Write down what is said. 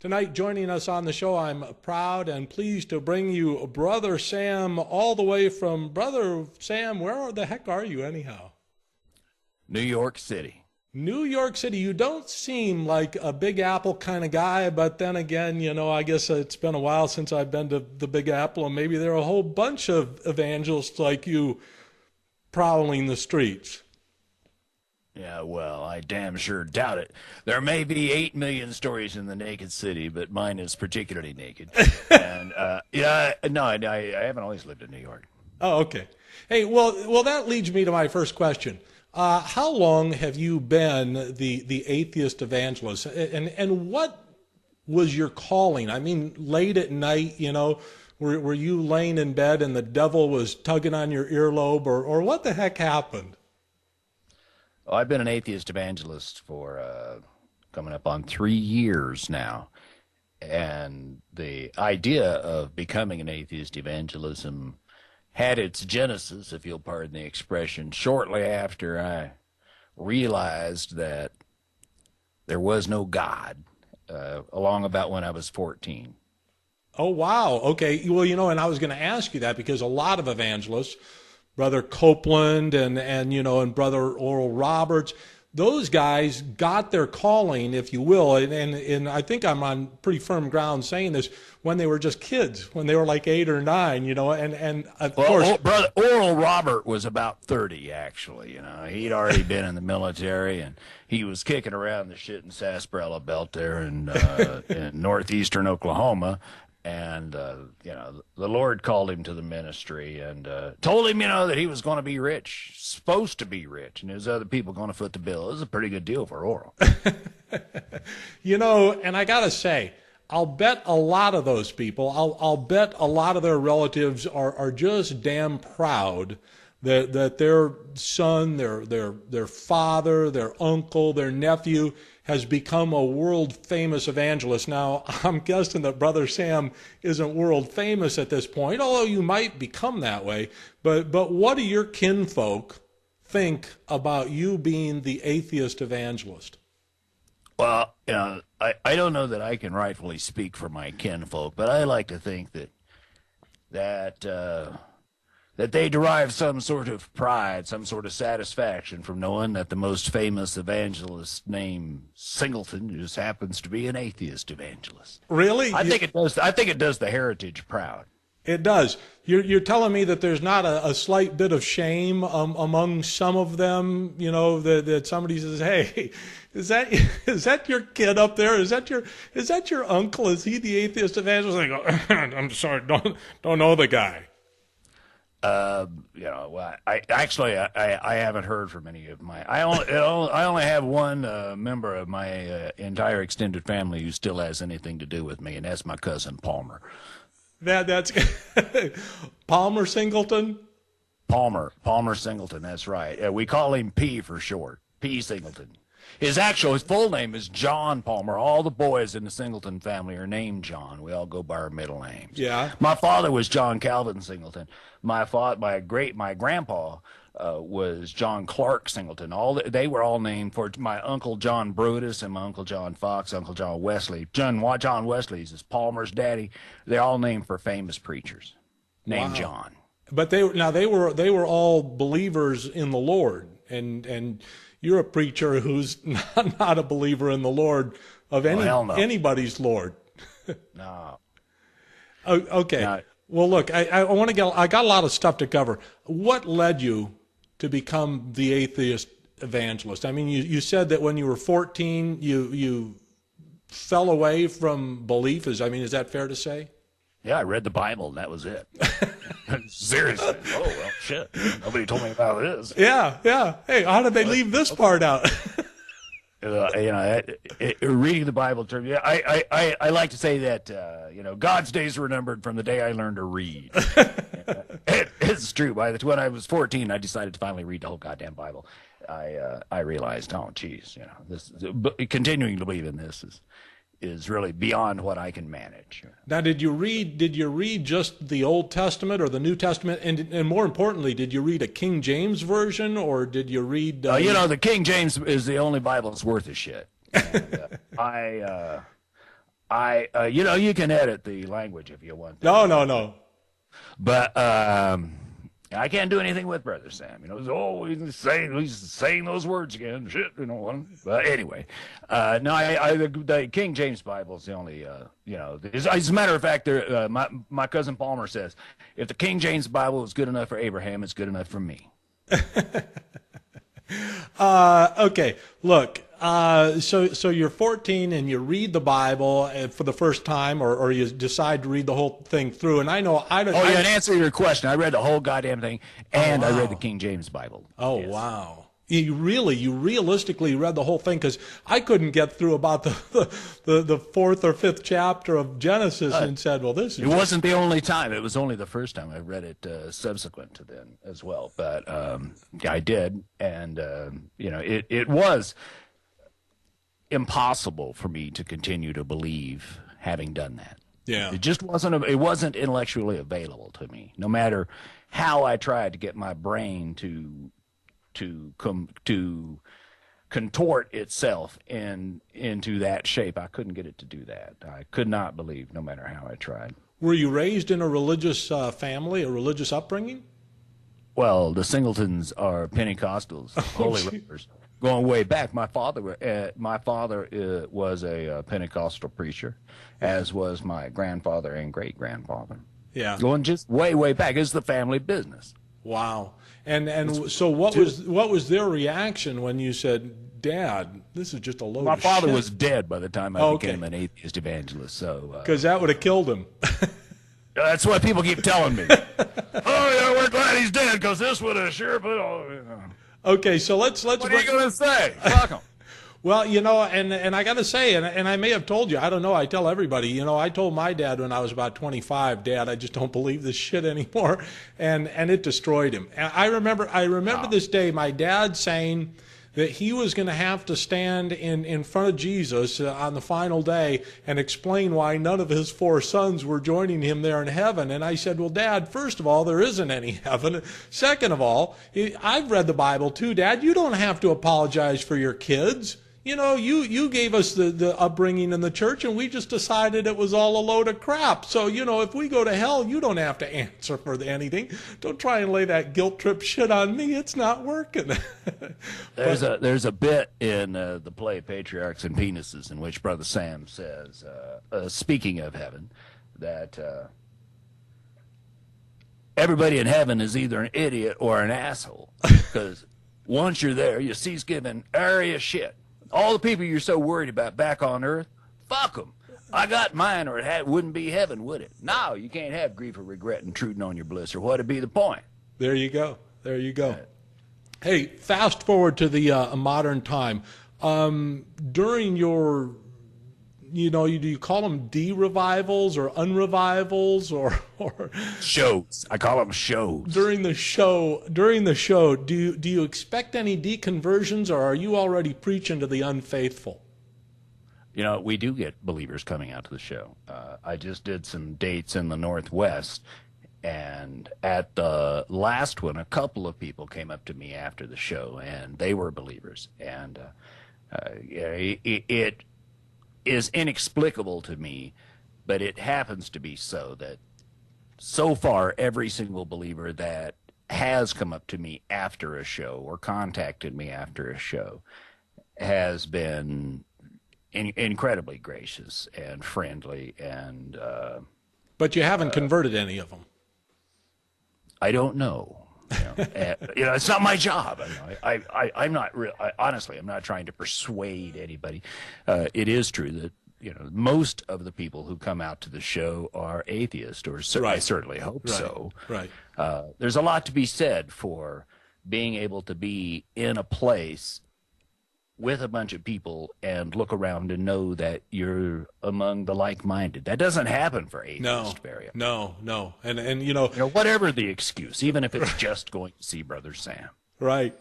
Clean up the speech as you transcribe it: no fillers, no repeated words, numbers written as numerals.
Tonight, joining us on the show, I'm proud and pleased to bring you Brother Sam, all the way from Brother Sam. Where the heck are you, anyhow? New York City. New York City. You don't seem like a Big Apple kind of guy, but then again, I guess it's been a while since I've been to the Big Apple, and maybe there are a whole bunch of evangelists like you prowling the streets. Yeah, well, I damn sure doubt it. There may be 8 million stories in the naked city, but mine is particularly naked. And I haven't always lived in New York. Oh, okay. Hey, well, that leads me to my first question. How long have you been the atheist evangelist, and what was your calling? I mean, late at night, were you laying in bed and the devil was tugging on your earlobe, or what the heck happened? Well, I've been an atheist evangelist for coming up on 3 years now. And the idea of becoming an atheist evangelism had its genesis, if you'll pardon the expression, shortly after I realized that there was no God, along about when I was 14. Oh, wow. Okay. Well, and I was going to ask you that because a lot of evangelists, Brother Copeland and Brother Oral Roberts, those guys got their calling, if you will, and I think I'm on pretty firm ground saying this, when they were just kids, when they were like 8 or 9, and of course. Brother Oral Robert was about 30, actually. He'd already been in the military, and he was kicking around the shit in Sarsaparilla Belt there in northeastern Oklahoma. And, the Lord called him to the ministry and told him, that he was going to be rich, supposed to be rich, and there's other people going to foot the bill. It was a pretty good deal for Oral. And I got to say, I'll bet a lot of those people, I'll bet a lot of their relatives are just damn proud that their son, their father, their uncle, their nephew has become a world-famous evangelist. Now, I'm guessing that Brother Sam isn't world-famous at this point, although you might become that way. But what do your kinfolk think about you being the atheist evangelist? Well, I don't know that I can rightfully speak for my kinfolk, but I like to think that they derive some sort of pride, some sort of satisfaction from knowing that the most famous evangelist named Singleton just happens to be an atheist evangelist. Really? I think it does. I think it does the heritage proud. It does. You're telling me that there's not a slight bit of shame among some of them, that somebody says, "Hey, is that your kid up there? Is that your uncle? Is he the atheist evangelist?" I go, "I'm sorry, don't know the guy." Well, I haven't heard from any of my. I only have one member of my entire extended family who still has anything to do with me, and that's my cousin Palmer. That's Palmer Singleton. Palmer Singleton. That's right. We call him P for short. P Singleton. His full name is John Palmer. All the boys in the Singleton family are named John. We all go by our middle names. Yeah. My father was John Calvin Singleton. My grandpa was John Clark Singleton. They were all named for my Uncle John Brutus and my Uncle John Fox, Uncle John Wesley. John Wesley's is Palmer's daddy. They're all named for famous preachers named John. But they were all believers in the Lord, and you're a preacher who's not a believer in the Lord of anybody's Lord. No. Okay. No. Well, look, I got a lot of stuff to cover. What led you to become the atheist evangelist? I mean, you said that when you were 14, you fell away from belief. Is that fair to say? Yeah, I read the Bible, and that was it. Seriously. Oh, well, shit. Nobody told me about this. Yeah. Hey, how did they leave this part out? Reading the Bible term. Yeah, I like to say that, God's days were numbered from the day I learned to read. It's true. When I was 14, I decided to finally read the whole goddamn Bible. I realized, oh, geez, continuing to believe in this is really beyond what I can manage. Now, did you read just the Old Testament or the New Testament? And more importantly, did you read a King James version, or did you read... the King James is the only Bible that's worth a shit. And, I You can edit the language if you want to. No. But I can't do anything with Brother Sam. He's saying those words again. Shit, But anyway, the King James Bible is the only, as a matter of fact, my cousin Palmer says, if the King James Bible is good enough for Abraham, it's good enough for me. Okay, look, so you're 14 and you read the Bible for the first time, or you decide to read the whole thing through. And I know I don't. Oh yeah, to answer your question, I read the whole goddamn thing, and I read the King James Bible. Oh yes. Wow. You realistically read the whole thing, because I couldn't get through about the fourth or fifth chapter of Genesis and said, well, this is... It wasn't the only time. It was only the first time. I read it subsequent to then as well. But I did, and it was impossible for me to continue to believe having done that. Yeah. It just wasn't. It wasn't intellectually available to me. No matter how I tried to get my brain to contort itself into that shape, I couldn't get it to do that. I could not believe, no matter how I tried. Were you raised in a religious family, a religious upbringing? Well, the Singletons are Pentecostals, holy rollers, going way back. My father was a Pentecostal preacher, as was my grandfather and great grandfather. Yeah, going just way back. It's the family business. Wow. And so what was their reaction when you said, Dad, this is just a load of shit? My father was dead by the time I became an atheist evangelist. So because that would have killed him. That's what people keep telling me. Oh yeah, we're glad he's dead, because this would have sure put all. Okay, so let's. What are you gonna say? Fuck him. Well, and I got to say, and I may have told you, I don't know, I tell everybody, I told my dad when I was about 25, Dad, I just don't believe this shit anymore, and it destroyed him. And I remember this day, my dad saying that he was going to have to stand in front of Jesus on the final day and explain why none of his 4 sons were joining him there in heaven. And I said, well, Dad, first of all, there isn't any heaven. Second of all, I've read the Bible too, Dad. You don't have to apologize for your kids. You gave us the upbringing in the church, and we just decided it was all a load of crap. So, if we go to hell, you don't have to answer for anything. Don't try and lay that guilt trip shit on me. It's not working. There's a bit in the play Patriarchs and Penises in which Brother Sam says, speaking of heaven, that everybody in heaven is either an idiot or an asshole. Because once you're there, you cease giving area shit. All the people you're so worried about back on earth, fuck them. I got mine, or it wouldn't be heaven, would it? No, you can't have grief or regret intruding on your bliss, or what'd be the point? There you go. Hey, fast forward to the modern time. During your, do you call them de-revivals or unrevivals or shows? I call them shows. During the show, do you expect any deconversions, or are you already preaching to the unfaithful? We do get believers coming out to the show. I just did some dates in the Northwest, and at the last one, a couple of people came up to me after the show, and they were believers. And it is inexplicable to me, but it happens to be so that so far every single believer that has come up to me after a show or contacted me after a show has been incredibly gracious and friendly. And but you haven't converted any of them. I don't know. It's not my job. I'm not honestly, I'm not trying to persuade anybody. It is true that most of the people who come out to the show are atheists, or I certainly hope so. Right. There's a lot to be said for being able to be in a place with a bunch of people and look around and know that you're among the like-minded. That doesn't happen for atheists very often. No. And whatever the excuse, even if it's just going to see Brother Sam. Right.